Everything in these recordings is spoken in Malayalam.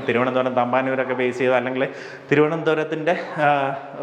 തിരുവനന്തപുരം തമ്പാനൂരൊക്കെ ബേസ് ചെയ്ത് അല്ലെങ്കിൽ തിരുവനന്തപുരത്തിൻ്റെ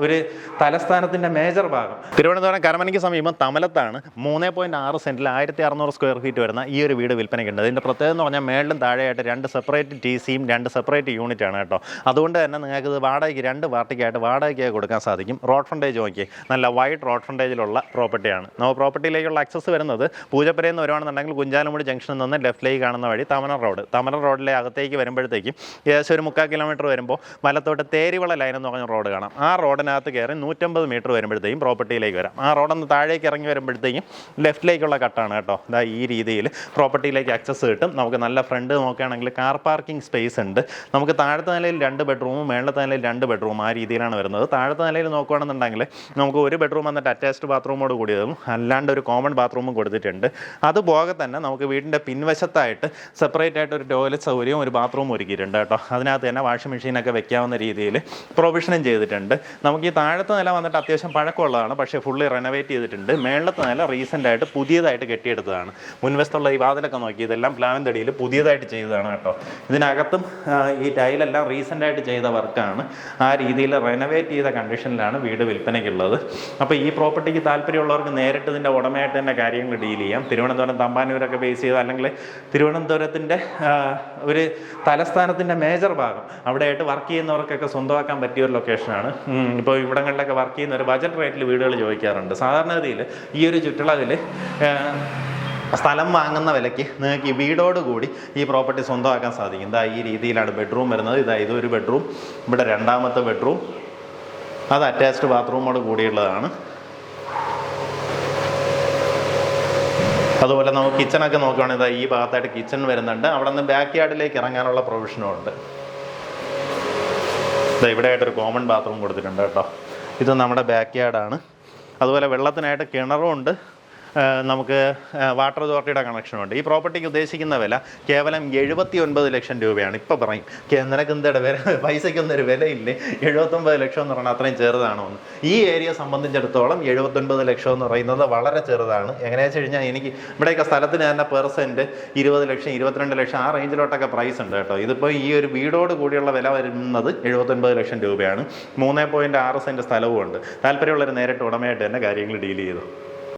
ഒരു തലസ്ഥാനത്തിൻ്റെ മേജർ ഭാഗം തിരുവനന്തപുരം കരമനയ്ക്ക് സമീപം തമലത്താണ് 3.6 സെൻറ്റിൽ 1600 സ്ക്വയർ ഫീറ്റ് വരുന്ന ഈ ഒരു വീട് വിൽപ്പനയ്ക്കുണ്ട്. ഇതിൻ്റെ പ്രത്യേകത എന്ന് പറഞ്ഞാൽ മേളിലും താഴെയായിട്ട് 2 സെപ്പറേറ്റ് TCയും 2 സെപ്പറേറ്റ് യൂണിറ്റാണ് കേട്ടോ. അതുകൊണ്ട് തന്നെ നിങ്ങൾക്ക് ഇത് വാടകയ്ക്ക് 2 പാർട്ടിക്കായിട്ട് വാടകയ്ക്ക് കൊടുക്കാൻ സാധിക്കും. റോഡ് ഫ്രണ്ടേജ് നോക്കി നല്ല വൈഡ് റോഡ് ഫ്രണ്ടേജിലുള്ള പ്രോപ്പർട്ടിയാണ്. നമ്മൾ പ്രോപ്പർട്ടിയിലേക്കുള്ള ആക്സസ് വരുന്നത് പൂജപ്പുരയിൽ നിന്ന് വരുവാണെന്നുണ്ടെങ്കിൽ കുഞ്ചാലമുടി ജംഗ്ഷനിൽ നിന്ന് ലെഫ്റ്റിലേക്ക് കാണുന്ന വഴി തമലം റോഡിലെ അകത്തേക്ക് വരുമ്പോഴത്തേക്കും ഏകദേശം ഒരു 3/4 കിലോമീറ്റർ വരുമ്പോൾ വലത്തോട്ട് തേരിവള ലൈൻ എന്ന് പറഞ്ഞ റോഡ് കാണാം. ആ റോഡിനകത്ത് കയറി 150 മീറ്റർ വരുമ്പോഴത്തേക്കും പ്രോപ്പർട്ടിയിലേക്ക് വരാം. ആ റോഡൊന്ന് താഴേക്ക് ഇറങ്ങി വരുമ്പോഴത്തേക്കും ലെഫ്റ്റിലേക്കുള്ള കട്ടാണ് കേട്ടോ. ഇതാ ഈ രീതിയിൽ പ്രോപ്പർട്ടിയിലേക്ക് ആക്സസ് കിട്ടും. നമുക്ക് നല്ല ഫ്രണ്ട് നോക്കുകയാണെങ്കിൽ കാർ പാർക്കിംഗ് സ്പേസ് ഉണ്ട്. നമുക്ക് താഴത്തെ നിലയിൽ 2 ബെഡ്റൂമും മേളത്തെ നിലയിൽ 2 ബെഡ്റൂം ആ രീതിയിലാണ് വരുന്നത്. താഴത്തെ നിലയിൽ നോക്കുകയാണെന്നുണ്ടെങ്കിൽ നമുക്ക് ഒരു ബെഡ്റൂം വന്നിട്ട് അറ്റാച്ച്ഡ് ബാത്റൂമോട് കൂടിയതും അല്ലാണ്ട് ഒരു കോമൺ ബാത്റൂമും കൊടുത്തിട്ടുണ്ട്. അതുപോലെ തന്നെ നമുക്ക് വീടിൻ്റെ പിൻവശത്തായിട്ട് സെപ്പറേറ്റ് ആയിട്ട് ഒരു ടോയ്ലറ്റ് സൗകര്യവും ഒരു ബാത്റൂം ഒരുക്കിയിട്ടുണ്ട് കേട്ടോ. അതിനകത്ത് തന്നെ വാഷിംഗ് മെഷീനൊക്കെ വെക്കാവുന്ന രീതിയിൽ പ്രൊവിഷനും ചെയ്തിട്ടുണ്ട്. നമുക്ക് ഈ താഴത്തെ നില വന്നിട്ട് അത്യാവശ്യം പഴക്കമുള്ളതാണ്, പക്ഷേ ഫുള്ളി റെനോവേറ്റ് ചെയ്തിട്ടുണ്ട്. മേളത്തെ നില റീസെൻ്റ് ആയിട്ട് പുതിയതായിട്ട് കെട്ടിയെടുത്തതാണ്. മുൻവശത്തുള്ള ഈ വാതിലൊക്കെ നോക്കി ഇതെല്ലാം പ്ലാവിൻ തടിയിൽ പുതിയതായിട്ട് ചെയ്തതാണ് കേട്ടോ. ഇതിനകത്തും ഈ ടൈലെല്ലാം റീസെൻ്റ് ആയിട്ട് ചെയ്ത വർക്കാണ്. ആ രീതിയിൽ റെനോവേറ്റ് ചെയ്ത കണ്ടീഷനിലാണ് വീട് വിൽപ്പനയ്ക്കുള്ളത്. അപ്പോൾ ഈ പ്രോപ്പർട്ടിക്ക് താല്പര്യമുള്ളവർക്ക് നേരിട്ട് ഇതിൻ്റെ ഉടമയായിട്ട് തന്നെ കാര്യങ്ങൾ ഡീൽ ചെയ്യാം. തിരുവനന്തപുരം തമ്പാനൂരൊക്കെ ബേസ് ചെയ്ത് അല്ലെങ്കിൽ തിരുവനന്തപുരത്തിൻ്റെ ഒരു തലസ്ഥാനത്തിൻ്റെ മേജർ ഭാഗം അവിടെയായിട്ട് വർക്ക് ചെയ്യുന്നവർക്കൊക്കെ സ്വന്തമാക്കാൻ പറ്റിയ ഒരു ലൊക്കേഷനാണ്. ഇപ്പോൾ ഇവിടങ്ങളിലൊക്കെ വർക്ക് ചെയ്യുന്ന ഒരു ബജറ്റ് റേറ്റിൽ വീടുകൾ ചോദിക്കാറുണ്ട്. സാധാരണഗതിയിൽ ഈ ഒരു ചുറ്റളവിൽ സ്ഥലം വാങ്ങുന്ന വിലയ്ക്ക് നിങ്ങൾക്ക് ഈ വീടോടുകൂടി ഈ പ്രോപ്പർട്ടി സ്വന്തമാക്കാൻ സാധിക്കും. ഇതാ ഈ രീതിയിലാണ് ബെഡ്റൂം വരുന്നത്. ഇതൊരു ബെഡ്റൂം, ഇവിടെ 2ാമത്തെ ബെഡ്റൂം, അത് അറ്റാച്ച്ഡ് ബാത്റൂമോട് കൂടിയുള്ളതാണ്. അതുപോലെ നമുക്ക് കിച്ചണൊക്കെ നോക്കുകയാണെങ്കിൽ ഈ ഭാഗത്തായിട്ട് കിച്ചൺ വരുന്നുണ്ട്. അവിടെ നിന്ന് ബാക്ക് യാർഡിലേക്ക് ഇറങ്ങാനുള്ള പ്രൊവിഷനും ഉണ്ട്. ഇവിടെ ആയിട്ടൊരു കോമൺ ബാത്റൂം കൊടുത്തിട്ടുണ്ട് കേട്ടോ. ഇത് നമ്മുടെ ബാക്ക് യാർഡാണ്. അതുപോലെ വെള്ളത്തിനായിട്ട് കിണറും ഉണ്ട്. നമുക്ക് വാട്ടർ അതോറിറ്റിയുടെ കണക്ഷനുണ്ട്. ഈ പ്രോപ്പർട്ടിക്ക് ഉദ്ദേശിക്കുന്ന വില കേവലം 79 ലക്ഷം രൂപയാണ്. ഇപ്പോൾ പറയും നിനക്ക് എന്താണ് വില, പൈസയ്ക്കൊന്നും ഒരു വിലയില്ലേ, 79 ലക്ഷം എന്ന് പറഞ്ഞാൽ അത്രയും ചെറുതാണോ എന്ന്. ഈ ഏരിയ സംബന്ധിച്ചിടത്തോളം 79 ലക്ഷം എന്ന് പറയുന്നത് വളരെ ചെറുതാണ്. എങ്ങനെയാണെന്ന് വെച്ച് കഴിഞ്ഞാൽ എനിക്ക് ഇവിടെയൊക്കെ സ്ഥലത്തിന് തന്നെ പെർസെൻറ്റ് 20 ലക്ഷം 22 ലക്ഷം ആ റേഞ്ചിലോട്ടൊക്കെ പ്രൈസ് ഉണ്ട് കേട്ടോ. ഇതിപ്പോൾ ഈ ഒരു വീടോട് കൂടിയുള്ള വില വരുന്നത് 79 ലക്ഷം രൂപയാണ്. 3.6 സെൻറ്റ് സ്ഥലവും ഉണ്ട്. താല്പര്യമുള്ളവർ നേരിട്ട് ഉടമയായിട്ട് തന്നെ കാര്യങ്ങൾ ഡീൽ ചെയ്തു.